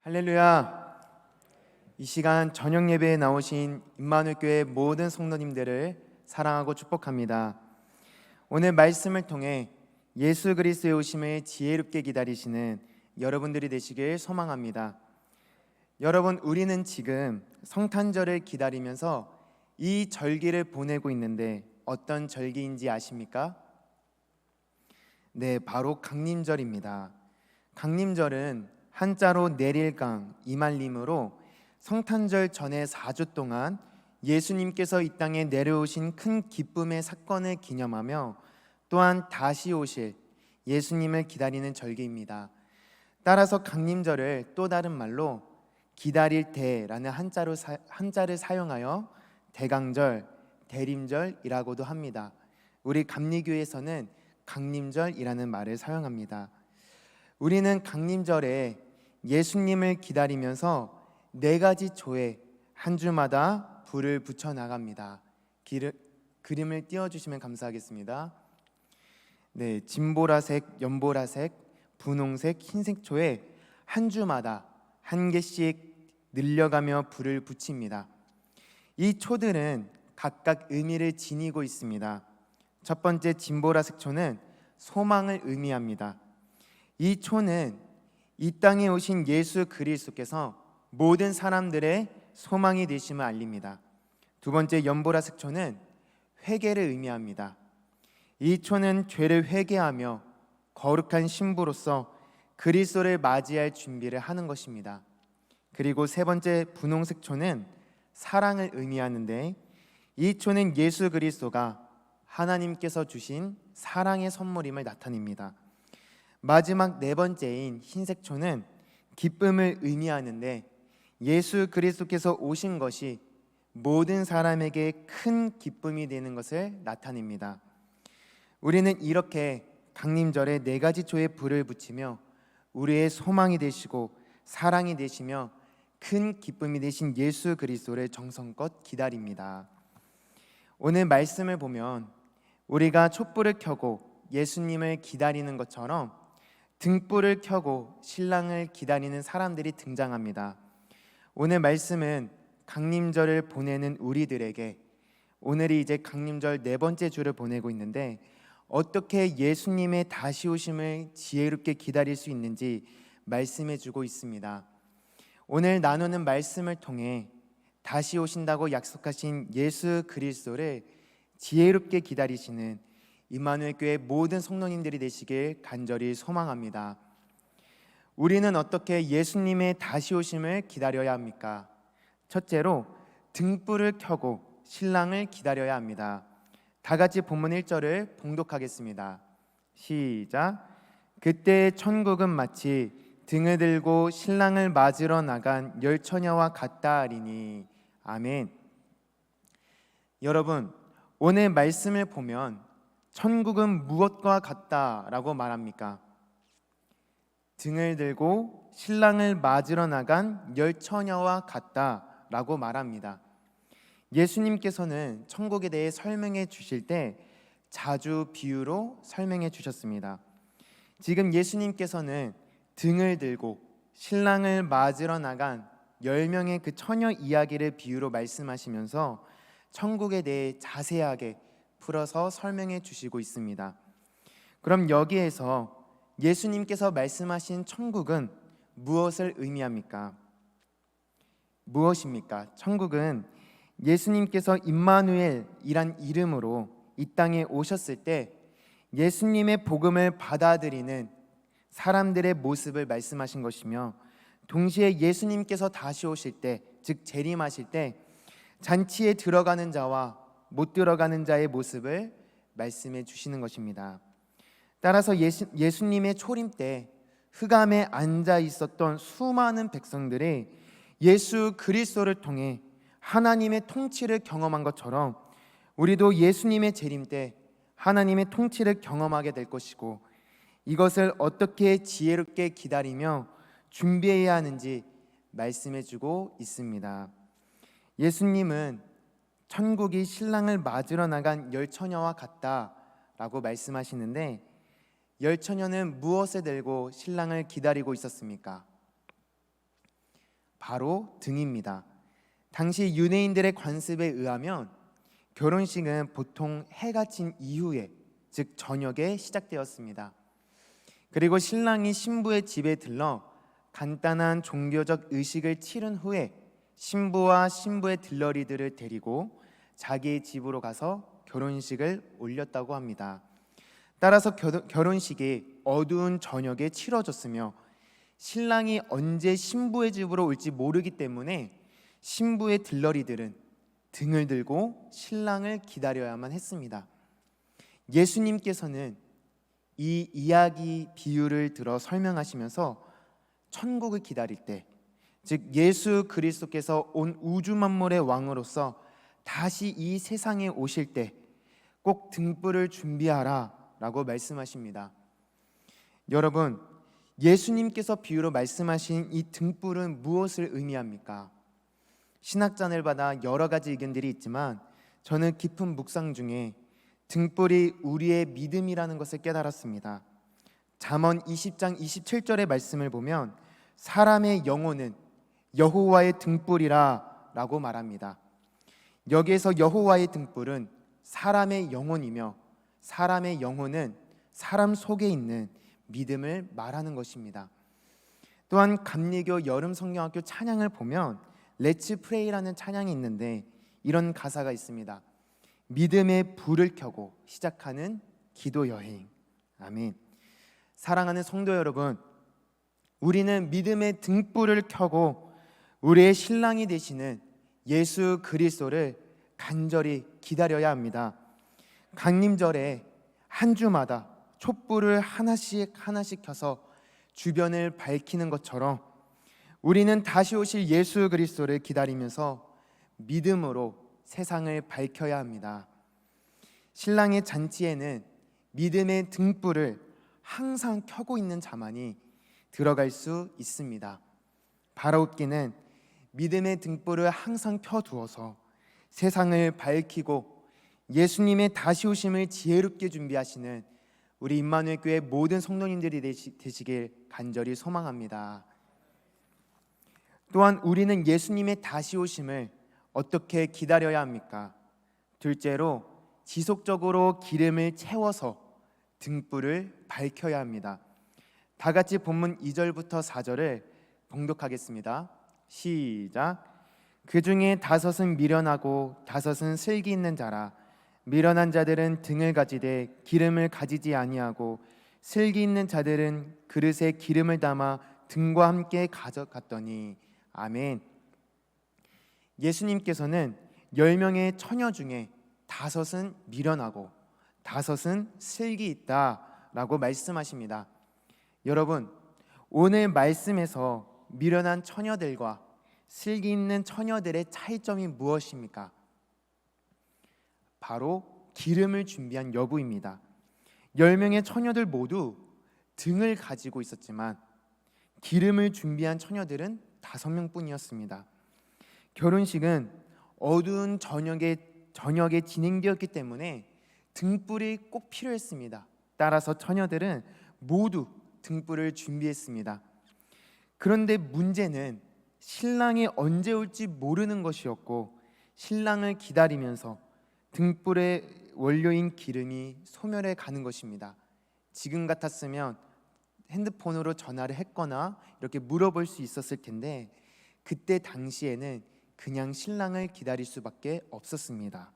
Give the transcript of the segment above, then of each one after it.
할렐루야. 이 시간 저녁 예배에 나오신 임마누엘 교회 모든 성도님들을 사랑하고 축복합니다. 오늘 말씀을 통해 예수 그리스도의 오심을 지혜롭게 기다리시는 여러분들이 되시길 소망합니다. 여러분, 우리는 지금 성탄절을 기다리면서 이 절기를 보내고 있는데 어떤 절기인지 아십니까? 네, 바로 강림절입니다. 강림절은 한자로 내릴강, 이말림으로 성탄절 전에 4주 동안 예수님께서 이 땅에 내려오신 큰 기쁨의 사건을 기념하며 또한 다시 오실 예수님을 기다리는 절기입니다. 따라서 강림절을 또 다른 말로 기다릴 때라는 한자를 사용하여 대강절, 대림절이라고도 합니다. 우리 감리교에서는 강림절이라는 말을 사용합니다. 우리는 강림절에 예수님을 기다리면서 4가지 조에 한 주마다 불을 붙여 나갑니다. 그림을 띄워주시면 감사하겠습니다. 네, 진보라색, 연보라색, 분홍색, 흰색 조에 한 주마다 한 개씩 늘려가며 불을 붙입니다. 이 초들은 각각 의미를 지니고 있습니다. 첫 번째 진보라색 초는 소망을 의미합니다. 이 초는 이 땅에 오신 예수 그리스도께서 모든 사람들의 소망이 되심을 알립니다. 두 번째 연보라색 초는 회개를 의미합니다. 이 초는 죄를 회개하며 거룩한 신부로서 그리스도를 맞이할 준비를 하는 것입니다. 그리고 세 번째 분홍색 초는 사랑을 의미하는데 이 초는 예수 그리스도가 하나님께서 주신 사랑의 선물임을 나타냅니다. 마지막 4번째인 흰색 초는 기쁨을 의미하는데 예수 그리스도께서 오신 것이 모든 사람에게 큰 기쁨이 되는 것을 나타냅니다. 우리는 이렇게 강림절에 4가지 초에 불을 붙이며 우리의 소망이 되시고 사랑이 되시며 큰 기쁨이 되신 예수 그리스도를 정성껏 기다립니다. 오늘 말씀을 보면 우리가 촛불을 켜고 예수님을 기다리는 것처럼 등불을 켜고 신랑을 기다리는 사람들이 등장합니다. 오늘 말씀은 강림절을 보내는 우리들에게 오늘이 이제 강림절 4번째 주를 보내고 있는데 어떻게 예수님의 다시 오심을 지혜롭게 기다릴 수 있는지 말씀해 주고 있습니다. 오늘 나누는 말씀을 통해 다시 오신다고 약속하신 예수 그리스도를 지혜롭게 기다리시는 임마누엘 교회 모든 성도님들이 되시길 간절히 소망합니다. 우리는 어떻게 예수님의 다시 오심을 기다려야 합니까? 첫째로 등불을 켜고 신랑을 기다려야 합니다. 다 같이 본문 1절을 봉독하겠습니다. 시작. 그때 천국은 마치 등을 들고 신랑을 맞으러 나간 열처녀와 같다 하리니. 아멘. 여러분, 오늘 말씀을 보면 천국은 무엇과 같다라고 말합니까? 등을 들고 신랑을 맞으러 나간 열처녀와 같다라고 말합니다. 예수님께서는 천국에 대해 설명해 주실 때 자주 비유로 설명해 주셨습니다. 지금 예수님께서는 등을 들고 신랑을 맞으러 나간 10명의 그 처녀 이야기를 비유로 말씀하시면서 천국에 대해 자세하게 풀어서 설명해 주시고 있습니다. 그럼 여기에서 예수님께서 말씀하신 천국은 무엇을 의미합니까? 무엇입니까? 천국은 예수님께서 임마누엘이란 이름으로 이 땅에 오셨을 때 예수님의 복음을 받아들이는 사람들의 모습을 말씀하신 것이며 동시에 예수님께서 다시 오실 때, 즉 재림하실 때 잔치에 들어가는 자와 못 들어가는 자의 모습을 말씀해 주시는 것입니다. 따라서 예수님의 초림 때 흑암에 앉아 있었던 수많은 백성들이 예수 그리스도를 통해 하나님의 통치를 경험한 것처럼 우리도 예수님의 재림 때 하나님의 통치를 경험하게 될 것이고 이것을 어떻게 지혜롭게 기다리며 준비해야 하는지 말씀해 주고 있습니다. 예수님은 천국이 신랑을 맞으러 나간 열처녀와 같다라고 말씀하시는데 열처녀는 무엇을 들고 신랑을 기다리고 있었습니까? 바로 등입니다. 당시 유대인들의 관습에 의하면 결혼식은 보통 해가 진 이후에, 즉 저녁에 시작되었습니다. 그리고 신랑이 신부의 집에 들러 간단한 종교적 의식을 치른 후에 신부와 신부의 들러리들을 데리고 자기의 집으로 가서 결혼식을 올렸다고 합니다. 따라서 결혼식이 어두운 저녁에 치러졌으며 신랑이 언제 신부의 집으로 올지 모르기 때문에 신부의 들러리들은 등을 들고 신랑을 기다려야만 했습니다. 예수님께서는 이 이야기 비유를 들어 설명하시면서 천국을 기다릴 때, 즉 예수 그리스도께서 온 우주 만물의 왕으로서 다시 이 세상에 오실 때 꼭 등불을 준비하라 라고 말씀하십니다. 여러분, 예수님께서 비유로 말씀하신 이 등불은 무엇을 의미합니까? 신학자들마다 여러 가지 의견들이 있지만 저는 깊은 묵상 중에 등불이 우리의 믿음이라는 것을 깨달았습니다. 잠언 20장 27절의 말씀을 보면 사람의 영혼은 여호와의 등불이라 라고 말합니다. 여기에서 여호와의 등불은 사람의 영혼이며 사람의 영혼은 사람 속에 있는 믿음을 말하는 것입니다. 또한 감리교 여름 성경학교 찬양을 보면 Let's Pray라는 찬양이 있는데 이런 가사가 있습니다. 믿음의 불을 켜고 시작하는 기도 여행. 아멘. 사랑하는 성도 여러분, 우리는 믿음의 등불을 켜고 우리의 신랑이 되시는 예수 그리스도를 간절히 기다려야 합니다. 강림절에 한 주마다 촛불을 하나씩 켜서 주변을 밝히는 것처럼 우리는 다시 오실 예수 그리스도를 기다리면서 믿음으로 세상을 밝혀야 합니다. 신랑의 잔치에는 믿음의 등불을 항상 켜고 있는 자만이 들어갈 수 있습니다. 바라옵기는 믿음의 등불을 항상 켜두어서 세상을 밝히고 예수님의 다시 오심을 지혜롭게 준비하시는 우리 임마누엘 교회 모든 성도님들이 되시길 간절히 소망합니다. 또한 우리는 예수님의 다시 오심을 어떻게 기다려야 합니까? 둘째로 지속적으로 기름을 채워서 등불을 밝혀야 합니다. 다 같이 본문 2절부터 4절을 봉독하겠습니다. 시작. 그 중에 5은 미련하고 5은 슬기 있는 자라. 미련한 자들은 등을 가지되 기름을 가지지 아니하고 슬기 있는 자들은 그릇에 기름을 담아 등과 함께 가져갔더니. 아멘. 예수님께서는 10명의 처녀 중에 5은 미련하고 5은 슬기 있다라고 말씀하십니다. 여러분, 오늘 말씀에서 미련한 처녀들과 슬기 있는 처녀들의 차이점이 무엇입니까? 바로 기름을 준비한 여부입니다. 10명의 처녀들 모두 등을 가지고 있었지만 기름을 준비한 처녀들은 5명뿐이었습니다. 결혼식은 어두운 저녁에 진행되었기 때문에 등불이 꼭 필요했습니다. 따라서 처녀들은 모두 등불을 준비했습니다. 그런데 문제는 신랑이 언제 올지 모르는 것이었고 신랑을 기다리면서 등불의 원료인 기름이 소멸해 가는 것입니다. 지금 같았으면 핸드폰으로 전화를 했거나 이렇게 물어볼 수 있었을 텐데 그때 당시에는 그냥 신랑을 기다릴 수밖에 없었습니다.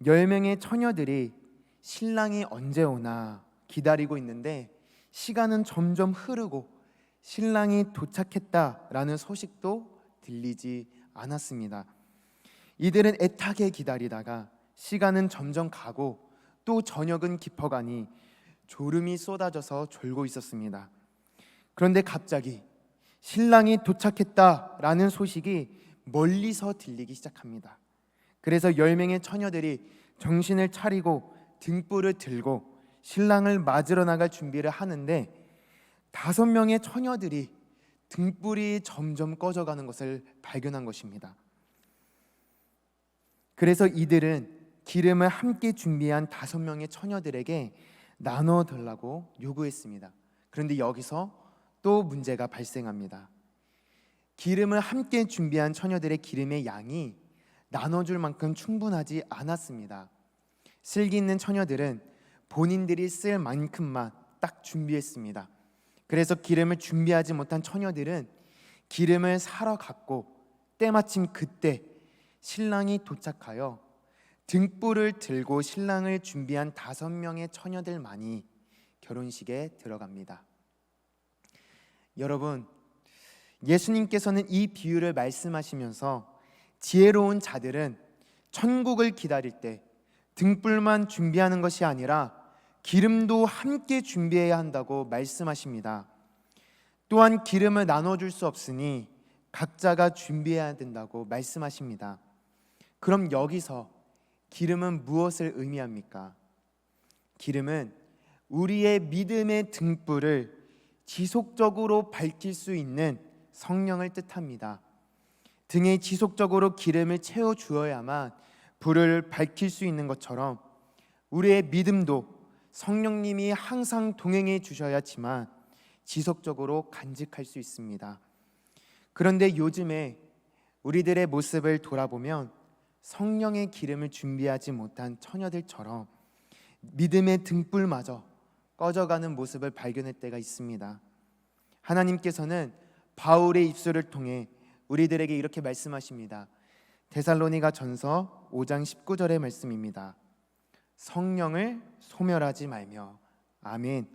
10명의 처녀들이 신랑이 언제 오나 기다리고 있는데 시간은 점점 흐르고 신랑이 도착했다라는 소식도 들리지 않았습니다. 이들은 애타게 기다리다가 시간은 점점 가고 또 저녁은 깊어가니 졸음이 쏟아져서 졸고 있었습니다. 그런데 갑자기 신랑이 도착했다라는 소식이 멀리서 들리기 시작합니다. 그래서 10명의 처녀들이 정신을 차리고 등불을 들고 신랑을 맞으러 나갈 준비를 하는데 5명의 처녀들이 등불이 점점 꺼져가는 것을 발견한 것입니다. 그래서 이들은 기름을 함께 준비한 5명의 처녀들에게 나눠달라고 요구했습니다. 그런데 여기서 또 문제가 발생합니다. 기름을 함께 준비한 처녀들의 기름의 양이 나눠줄 만큼 충분하지 않았습니다. 슬기 있는 처녀들은 본인들이 쓸 만큼만 딱 준비했습니다. 그래서 기름을 준비하지 못한 처녀들은 기름을 사러 갔고, 때마침 그때 신랑이 도착하여 등불을 들고 신랑을 준비한 5명의 처녀들만이 결혼식에 들어갑니다. 여러분, 예수님께서는 이 비유를 말씀하시면서 지혜로운 자들은 천국을 기다릴 때 등불만 준비하는 것이 아니라 기름도 함께 준비해야 한다고 말씀하십니다. 또한 기름을 나눠줄 수 없으니 각자가 준비해야 된다고 말씀하십니다. 그럼 여기서 기름은 무엇을 의미합니까? 기름은 우리의 믿음의 등불을 지속적으로 밝힐 수 있는 성령을 뜻합니다. 등에 지속적으로 기름을 채워 주어야만 불을 밝힐 수 있는 것처럼 우리의 믿음도 성령님이 항상 동행해 주셔야지만 지속적으로 간직할 수 있습니다. 그런데 요즘에 우리들의 모습을 돌아보면 성령의 기름을 준비하지 못한 처녀들처럼 믿음의 등불마저 꺼져가는 모습을 발견할 때가 있습니다. 하나님께서는 바울의 입술을 통해 우리들에게 이렇게 말씀하십니다. 데살로니가 전서 5장 19절의 말씀입니다. 성령을 소멸하지 말며. 아멘.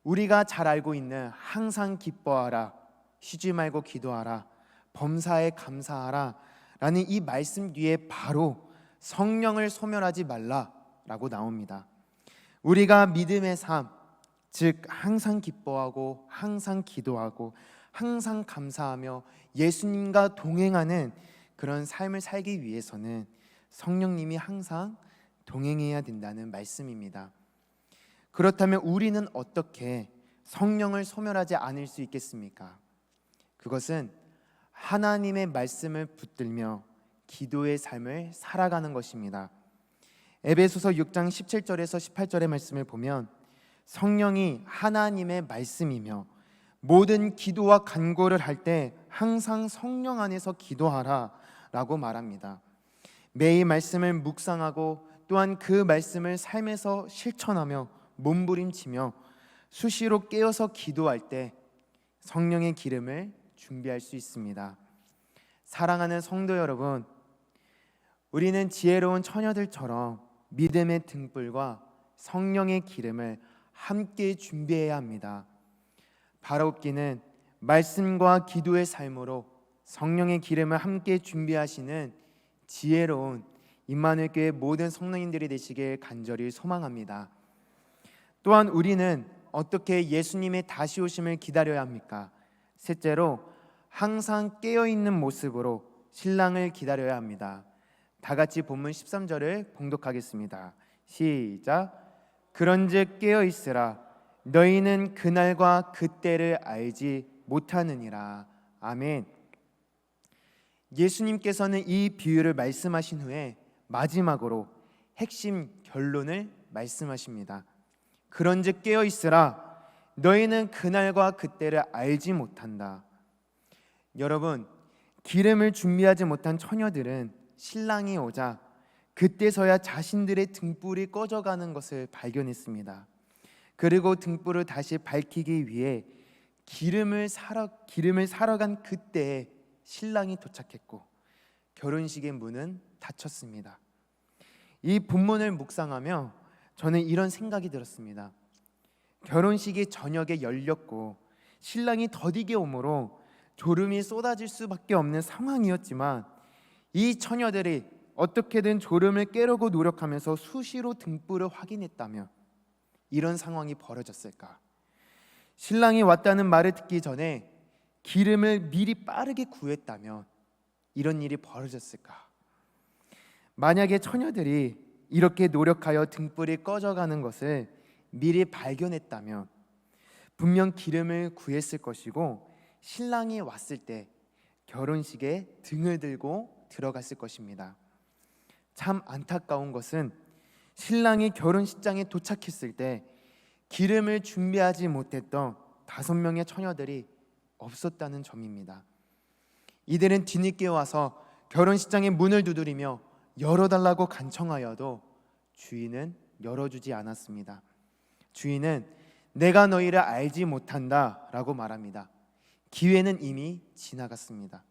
우리가 잘 알고 있는 항상 기뻐하라, 쉬지 말고 기도하라, 범사에 감사하라 라는 이 말씀 뒤에 바로 성령을 소멸하지 말라라고 나옵니다. 우리가 믿음의 삶, 즉 항상 기뻐하고 항상 기도하고 항상 감사하며 예수님과 동행하는 그런 삶을 살기 위해서는 성령님이 항상 동행해야 된다는 말씀입니다. 그렇다면 우리는 어떻게 성령을 소멸하지 않을 수 있겠습니까? 그것은 하나님의 말씀을 붙들며 기도의 삶을 살아가는 것입니다. 에베소서 6장 17절에서 18절의 말씀을 보면 성령이 하나님의 말씀이며 모든 기도와 간구를 할 때 항상 성령 안에서 기도하라 라고 말합니다. 매일 말씀을 묵상하고 또한 그 말씀을 삶에서 실천하며 몸부림치며 수시로 깨어서 기도할 때 성령의 기름을 준비할 수 있습니다. 사랑하는 성도 여러분, 우리는 지혜로운 처녀들처럼 믿음의 등불과 성령의 기름을 함께 준비해야 합니다. 바라옵기는 말씀과 기도의 삶으로 성령의 기름을 함께 준비하시는 지혜로운 임마누엘 교회 모든 성도님들이 되시길 간절히 소망합니다. 또한 우리는 어떻게 예수님의 다시 오심을 기다려야 합니까? 셋째로 항상 깨어있는 모습으로 신랑을 기다려야 합니다. 다 같이 본문 13절을 봉독하겠습니다. 시작. 그런즉 깨어있으라, 너희는 그날과 그때를 알지 못하느니라. 아멘. 예수님께서는 이 비유를 말씀하신 후에 마지막으로 핵심 결론을 말씀하십니다. 그런즉 깨어있으라, 너희는 그날과 그때를 알지 못한다. 여러분, 기름을 준비하지 못한 처녀들은 신랑이 오자 그때서야 자신들의 등불이 꺼져가는 것을 발견했습니다. 그리고 등불을 다시 밝히기 위해 기름을 사러 간 그때에 신랑이 도착했고 결혼식의 문은 닫혔습니다. 이 본문을 묵상하며 저는 이런 생각이 들었습니다. 결혼식이 저녁에 열렸고 신랑이 더디게 오므로 졸음이 쏟아질 수밖에 없는 상황이었지만 이 처녀들이 어떻게든 졸음을 깨려고 노력하면서 수시로 등불을 확인했다면 이런 상황이 벌어졌을까? 신랑이 왔다는 말을 듣기 전에 기름을 미리 빠르게 구했다면 이런 일이 벌어졌을까? 만약에 처녀들이 이렇게 노력하여 등불이 꺼져가는 것을 미리 발견했다면 분명 기름을 구했을 것이고 신랑이 왔을 때 결혼식에 등을 들고 들어갔을 것입니다. 참 안타까운 것은 신랑이 결혼식장에 도착했을 때 기름을 준비하지 못했던 5명의 처녀들이 없었다는 점입니다. 이들은 뒤늦게 와서 결혼식장의 문을 두드리며 열어달라고 간청하여도 주인은 열어주지 않았습니다. 주인은 내가 너희를 알지 못한다 라고 말합니다. 기회는 이미 지나갔습니다.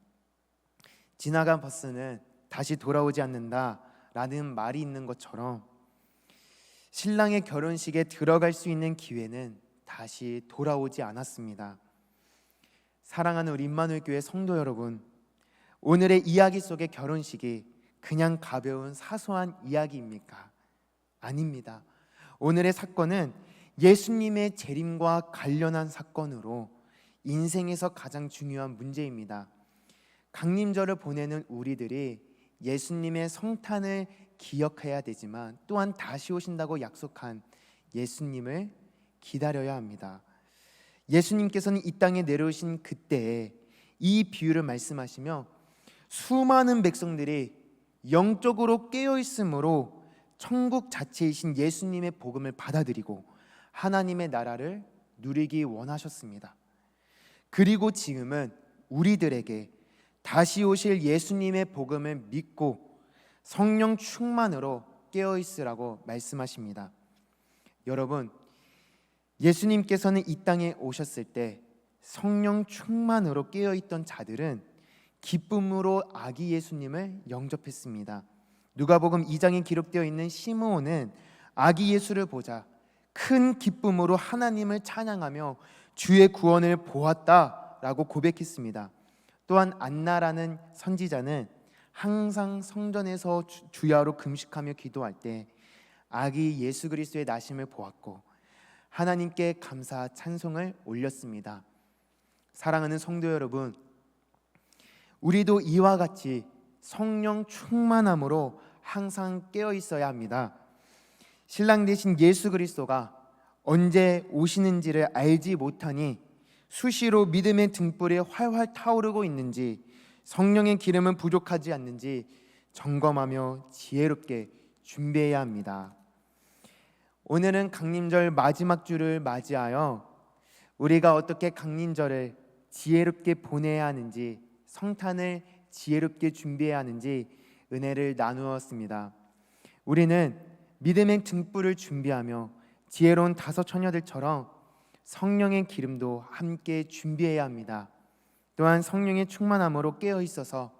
지나간 버스는 다시 돌아오지 않는다 라는 말이 있는 것처럼 신랑의 결혼식에 들어갈 수 있는 기회는 다시 돌아오지 않았습니다. 사랑하는 우리 임마누엘 교회 성도 여러분, 오늘의 이야기 속의 결혼식이 그냥 가벼운 사소한 이야기입니까? 아닙니다. 오늘의 사건은 예수님의 재림과 관련한 사건으로 인생에서 가장 중요한 문제입니다. 강림절을 보내는 우리들이 예수님의 성탄을 기억해야 되지만 또한 다시 오신다고 약속한 예수님을 기다려야 합니다. 예수님께서는 이 땅에 내려오신 그때에 이 비유를 말씀하시며 수많은 백성들이 영적으로 깨어있으므로 천국 자체이신 예수님의 복음을 받아들이고 하나님의 나라를 누리기 원하셨습니다. 그리고 지금은 우리들에게 다시 오실 예수님의 복음을 믿고 성령 충만으로 깨어있으라고 말씀하십니다. 여러분, 예수님께서는 이 땅에 오셨을 때 성령 충만으로 깨어있던 자들은 기쁨으로 아기 예수님을 영접했습니다. 누가복음 2장에 기록되어 있는 시므온은 아기 예수를 보자 큰 기쁨으로 하나님을 찬양하며 주의 구원을 보았다라고 고백했습니다. 또한 안나라는 선지자는 항상 성전에서 주야로 금식하며 기도할 때 아기 예수 그리스도의 나심을 보았고 하나님께 감사 찬송을 올렸습니다. 사랑하는 성도 여러분, 우리도 이와 같이 성령 충만함으로 항상 깨어 있어야 합니다. 신랑 되신 예수 그리스도가 언제 오시는지를 알지 못하니 수시로 믿음의 등불이 활활 타오르고 있는지 성령의 기름은 부족하지 않는지 점검하며 지혜롭게 준비해야 합니다. 오늘은 강림절 마지막 주를 맞이하여 우리가 어떻게 강림절을 지혜롭게 보내야 하는지, 성탄을 지혜롭게 준비해야 하는지 은혜를 나누었습니다. 우리는 믿음의 등불을 준비하며 지혜로운 다섯 처녀들처럼 성령의 기름도 함께 준비해야 합니다. 또한 성령의 충만함으로 깨어 있어서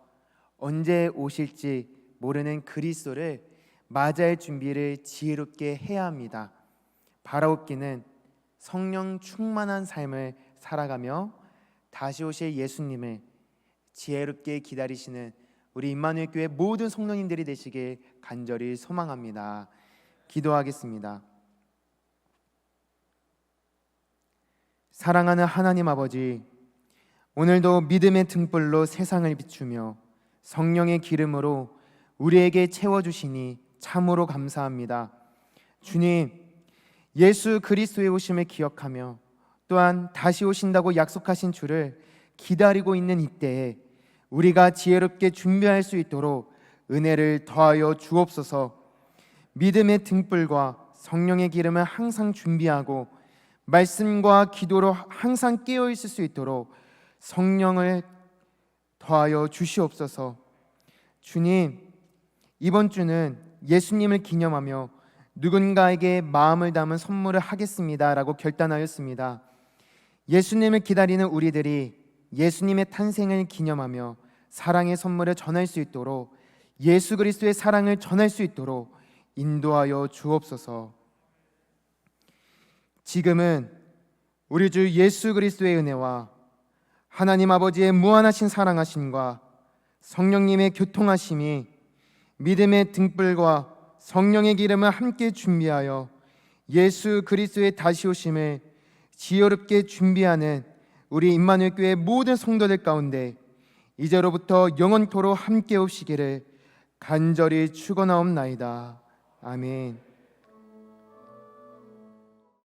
언제 오실지 모르는 그리스도를 맞이할 준비를 지혜롭게 해야 합니다. 바라옵기는 성령 충만한 삶을 살아가며 다시 오실 예수님을 지혜롭게 기다리시는 우리 임마누엘 교회 모든 성도님들이 되시길 간절히 소망합니다. 기도하겠습니다. 사랑하는 하나님 아버지, 오늘도 믿음의 등불로 세상을 비추며 성령의 기름으로 우리에게 채워주시니 참으로 감사합니다. 주님, 예수 그리스도의 오심을 기억하며 또한 다시 오신다고 약속하신 주를 기다리고 있는 이때에 우리가 지혜롭게 준비할 수 있도록 은혜를 더하여 주옵소서. 믿음의 등불과 성령의 기름을 항상 준비하고 말씀과 기도로 항상 깨어 있을 수 있도록 성령을 더하여 주시옵소서. 주님, 이번 주는 예수님을 기념하며 누군가에게 마음을 담은 선물을 하겠습니다라고 결단하였습니다. 예수님을 기다리는 우리들이 예수님의 탄생을 기념하며 사랑의 선물을 전할 수 있도록, 예수 그리스도의 사랑을 전할 수 있도록 인도하여 주옵소서. 지금은 우리 주 예수 그리스도의 은혜와 하나님 아버지의 무한하신 사랑하심과 성령님의 교통하심이 믿음의 등불과 성령의 기름을 함께 준비하여 예수 그리스도의 다시 오심을 지혜롭게 준비하는 우리 임마누엘 교회 모든 성도들 가운데 이제로부터 영원토록 함께 오시기를 간절히 축원하옵나이다. 아멘.